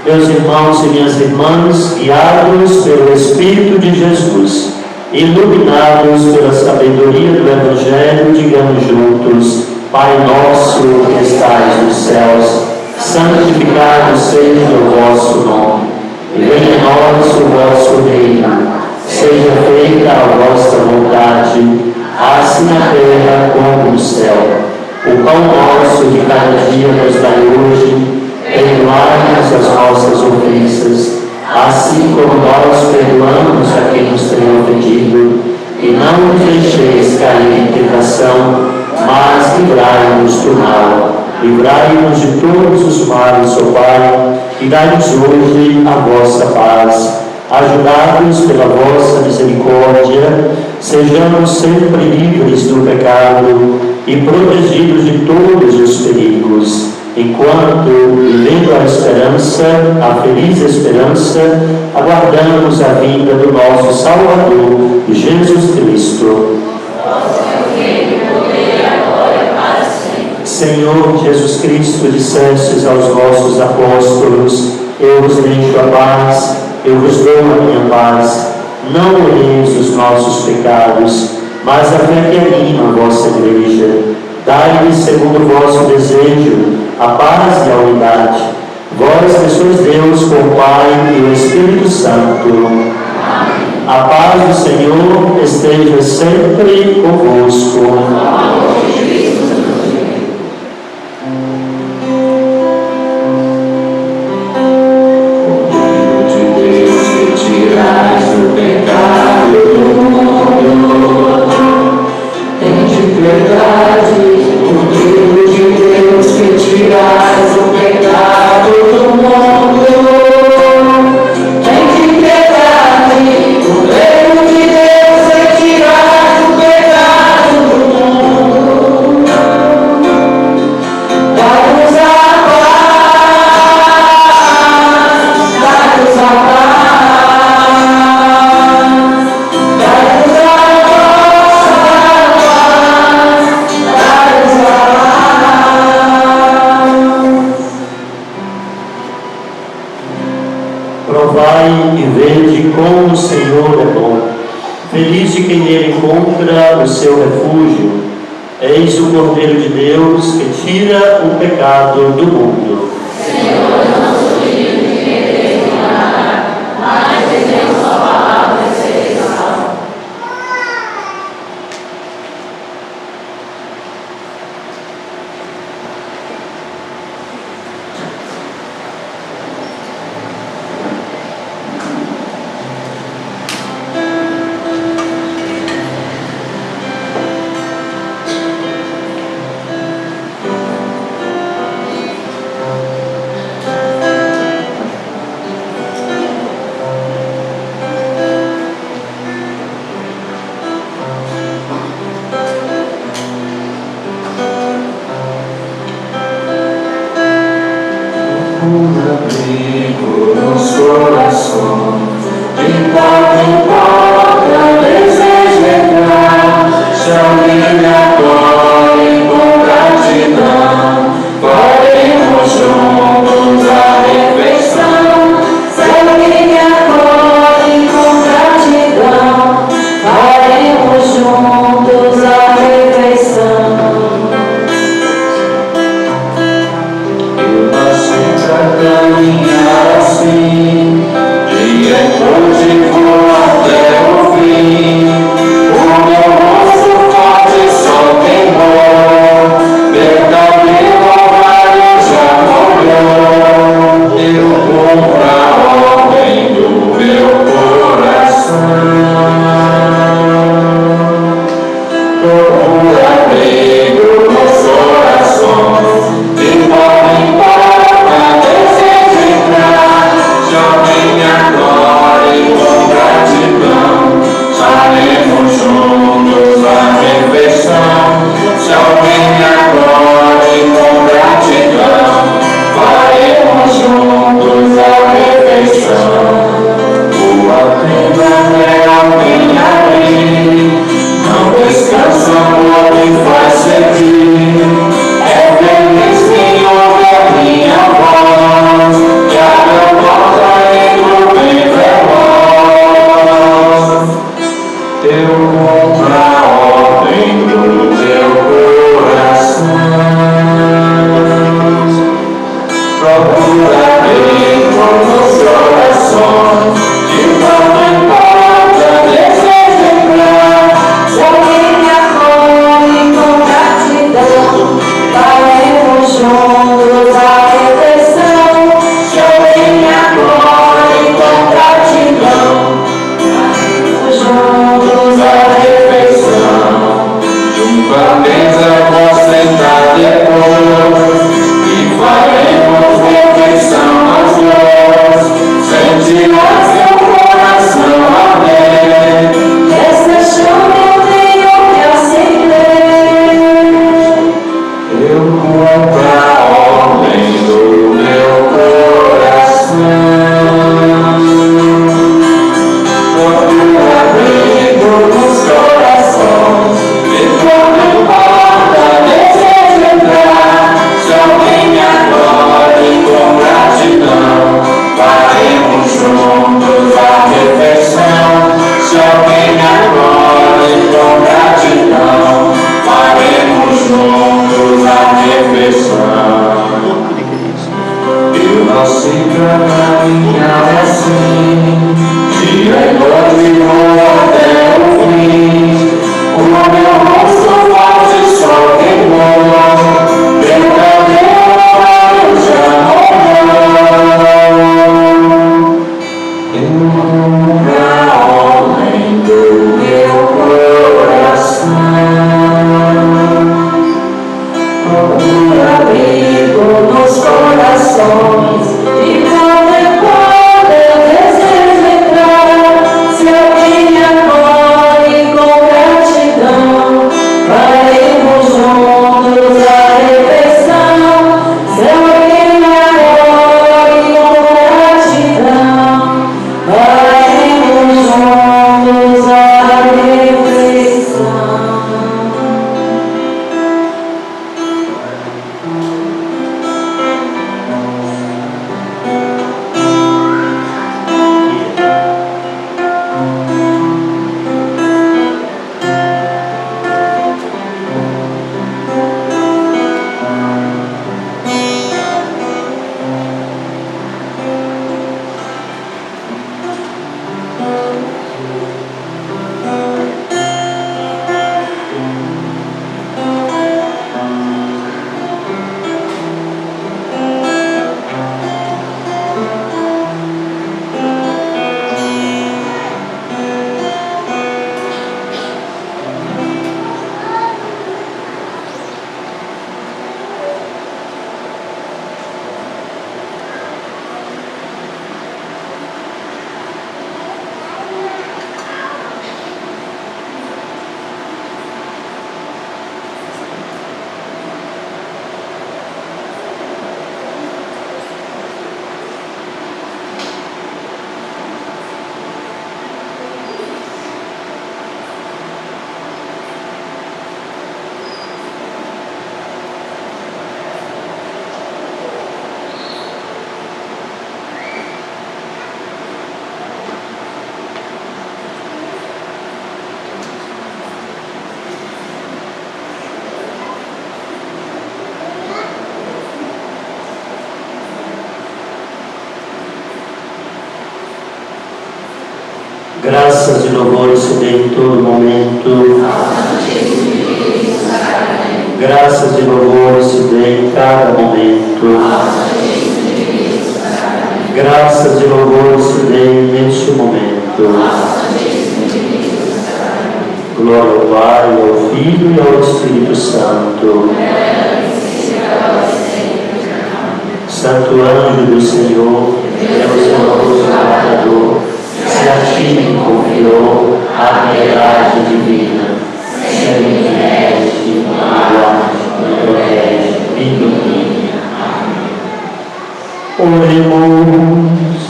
Speaker 1: Meus irmãos e minhas irmãs, guiados pelo Espírito de Jesus, iluminados pela sabedoria do Evangelho, digamos juntos: Pai nosso que estais nos céus, santificado seja o vosso nome. Venha a nós o vosso reino. Seja feita a vossa vontade, assim na terra como no céu. O pão nosso de cada dia nos dai hoje. Perdoai-nos as nossas ofensas, assim como nós perdoamos a quem nos tem ofendido, e não nos deixeis cair em tentação, mas livrai-nos do mal. Livrai-nos de todos os males, ó Pai, e dai-nos hoje a vossa paz. Ajudados pela vossa misericórdia, sejamos sempre livres do pecado e protegidos de todos os perigos, enquanto, vivendo a esperança, a feliz esperança, aguardamos a vinda do nosso Salvador, Jesus Cristo. Senhor Jesus Cristo, dissestes aos vossos apóstolos: eu vos deixo a paz, eu vos dou a minha paz. Não olheis os nossos pecados, mas a fé que anima a vossa Igreja. Dai-lhes, segundo o vosso desejo, a paz e a unidade. Vós que sois Deus, com o Pai e o Espírito Santo. Amém. A paz do Senhor esteja sempre convosco. Como o Senhor é bom, feliz de quem nele encontra o seu refúgio. Eis o Cordeiro de Deus que tira o pecado do mundo.
Speaker 2: Senhor, eu não sou digno de querer nada, mas desejo sua palavra e serei salvo.
Speaker 6: Nos corações, de porta em porta, desejo entrar, chame-me agora e com gratidão, faremos juntos a refeição. Chame-me agora e com gratidão, faremos juntos a refeição. Eu nasci pra caminhar assim, e hoje vou até o fim. O meu rosto forte só queimou, meu cabelo alvado já molhou. Eu cumpro a ordem do meu coração. Procuro abrigo nos corações, de porta em porta desejo entrar. Chame-me agora e com gratidão, faremos juntos a refeição. Chame-me agora e com gratidão, faremos juntos a refeição. Tua tenda é alguém abrir, não descansa amor me faz sentir. É feliz quem ouve a minha voz, e abre a porta e no bem veloz. Eu cumpro a ordem do teu coração. Procura abrigo nos corações, de porta em porta desejo entrar. Chame-me agora e com gratidão, faremos juntos a refeição. Chame-me agora e com gratidão, faremos juntos a refeição. Junto à mesa vou sentar depois, e faremos refeição nós dois. Sentirás seu coração arder, nessa chama eu tenho que acender. Eu cumpro a ordem do meu coração. Procuro abrigo nos corações, de porta em porta desejo entrar. Chame-me agora e com gratidão, faremos juntos a refeição. Chame-me agora e com gratidão, faremos juntos a refeição. Eu nasci pra caminhar assim, dia e noite vou
Speaker 1: Graças e louvores se dê em todo momento. Graças e louvores se dê em cada momento. Graças e louvores se dê neste momento. Glória ao Pai, ao Filho e ao Espírito Santo. Santo anjo do Senhor, Deus zeloso guardador, se a ti me confiou a piedade divina, se me rege, me guarde, me protege, me ilumine. Oremos.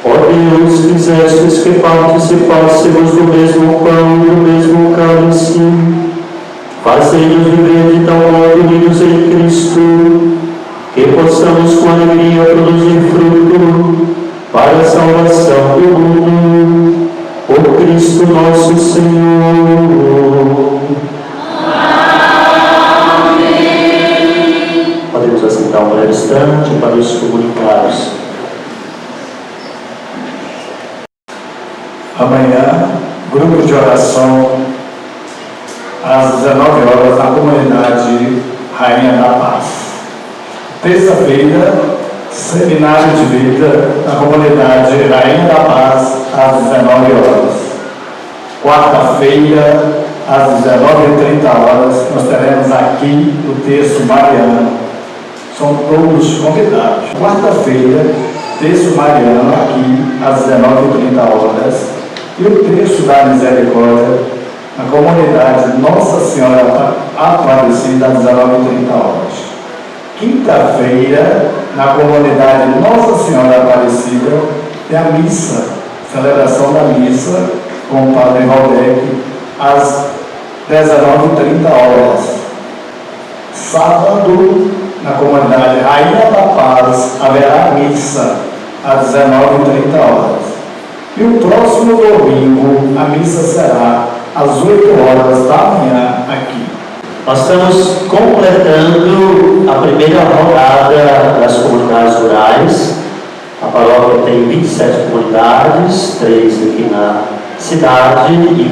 Speaker 1: Ó Deus, quisestes que participássemos do mesmo pão e do mesmo cálice, fazei-nos viver de tal modo unidos em Cristo, que possamos com alegria produzir fruto para a salvação do mundo. Por Cristo nosso Senhor. Amém. Podemos assentar um breve instante para os comunicados.
Speaker 7: Amanhã, grupo de oração, às 19 horas, na comunidade Rainha da Paz. Terça-feira, seminário de vida na comunidade Rainha da Paz, às 19 horas. Quarta-feira, às 19h30, nós teremos aqui o texto mariano. São todos convidados. Quarta-feira, texto mariano aqui, às 19h30. E o texto da misericórdia na comunidade Nossa Senhora Aparecida, às 19h30. Quinta-feira, na comunidade Nossa Senhora Aparecida, tem a missa, celebração da missa com o Padre Valdec, às 19h30. Sábado, na comunidade Rainha da Paz, haverá missa, às 19h30. E o próximo domingo, a missa será às 8h da manhã aqui.
Speaker 1: Nós estamos completando a primeira rodada das comunidades rurais. A paróquia tem 27 comunidades, 3 aqui na cidade e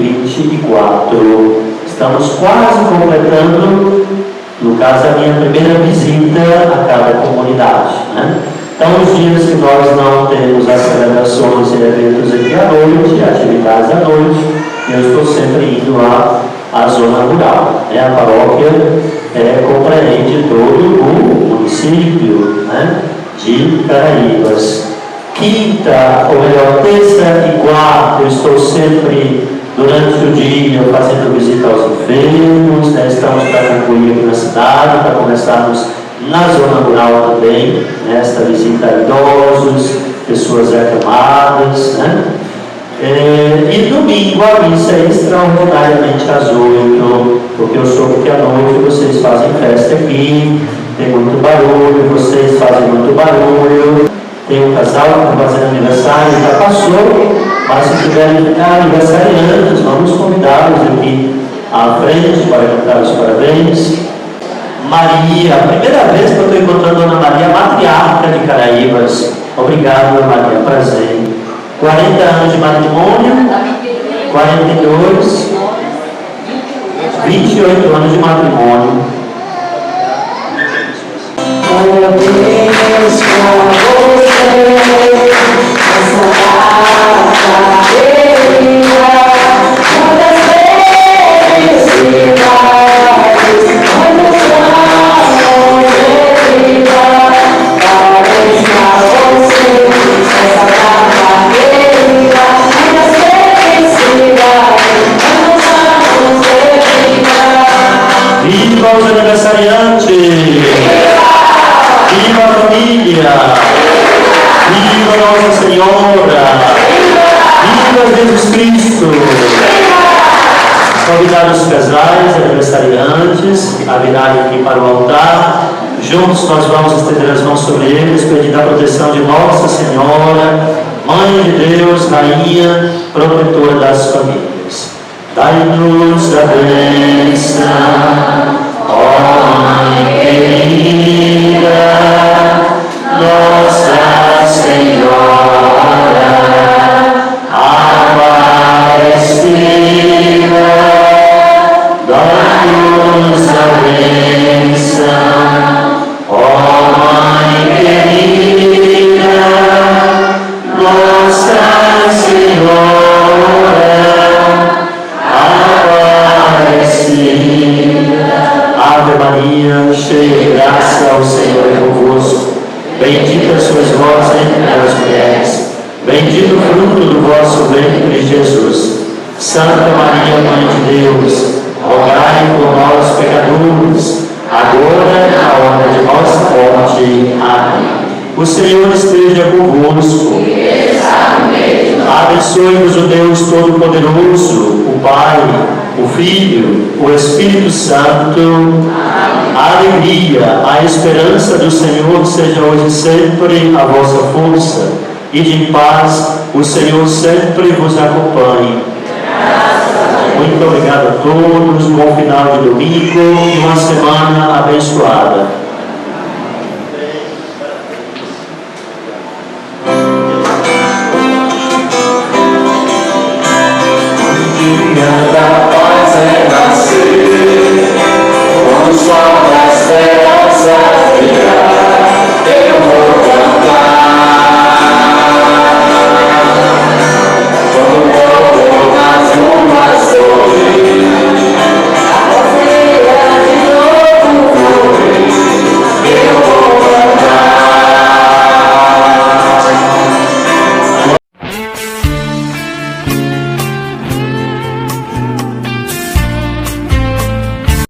Speaker 1: 24. Estamos quase completando, no caso, a minha primeira visita a cada comunidade, né? Então, os dias que nós não temos as celebrações e eventos aqui à noite, atividades à noite, eu estou sempre indo à zona rural, né? A paróquia compreende todo o município, né, de Caraíbas. Quinta, ou melhor, terça e quarta, eu estou sempre, durante o dia, fazendo visita aos enfermos, né? Estamos para concluir aqui na cidade, para começarmos na zona rural também, nesta visita a idosos, pessoas acamadas, né? E domingo a missa é extraordinariamente às 8, porque eu soube que à noite vocês fazem festa aqui, tem muito barulho, vocês fazem muito barulho. Tem um casal que está fazendo aniversário, já passou, mas se tiverem aniversariantes, vamos convidá-los aqui à frente para cantar os parabéns. Maria, a primeira vez que eu estou encontrando a Dona Maria, matriarca de Caraíbas. Obrigado, Dona Maria, prazer. 40 anos de matrimônio, 42, 28 anos de matrimônio.
Speaker 2: Parabéns pra você, essa data querida, muitas felicidades, muitos anos de vida. Parabéns pra você, essa data querida, muitas felicidades, muitos anos de vida.
Speaker 1: Viva os aniversariantes! Viva a família! Viva Nossa Senhora! Viva Jesus Cristo! Convidar os casais, aniversariantes, a virarem aqui para o altar. Juntos nós vamos estender as mãos sobre eles, pedindo a proteção de Nossa Senhora, Mãe de Deus, Rainha, protetora das famílias. Dai-nos a bênção, ó Mãe querida. Nossa Senhora Aparecida, dá-nos a bênção, ó Mãe querida, Nossa Senhora Aparecida. Ave Maria, cheia de graça, o Senhor é convosco. Bendita sois vós entre as mulheres, bendito o fruto do vosso ventre, Jesus. Santa Maria, Mãe de Deus, rogai por nós, pecadores, agora e na hora de nossa morte. Amém. O Senhor esteja convosco. Abençoe-nos o Deus Todo-Poderoso, o Pai, o Filho, o Espírito Santo. A alegria, a esperança do Senhor seja hoje e sempre a vossa força, e de paz o Senhor sempre vos acompanhe. Muito obrigado a todos, bom final de domingo e uma semana abençoada.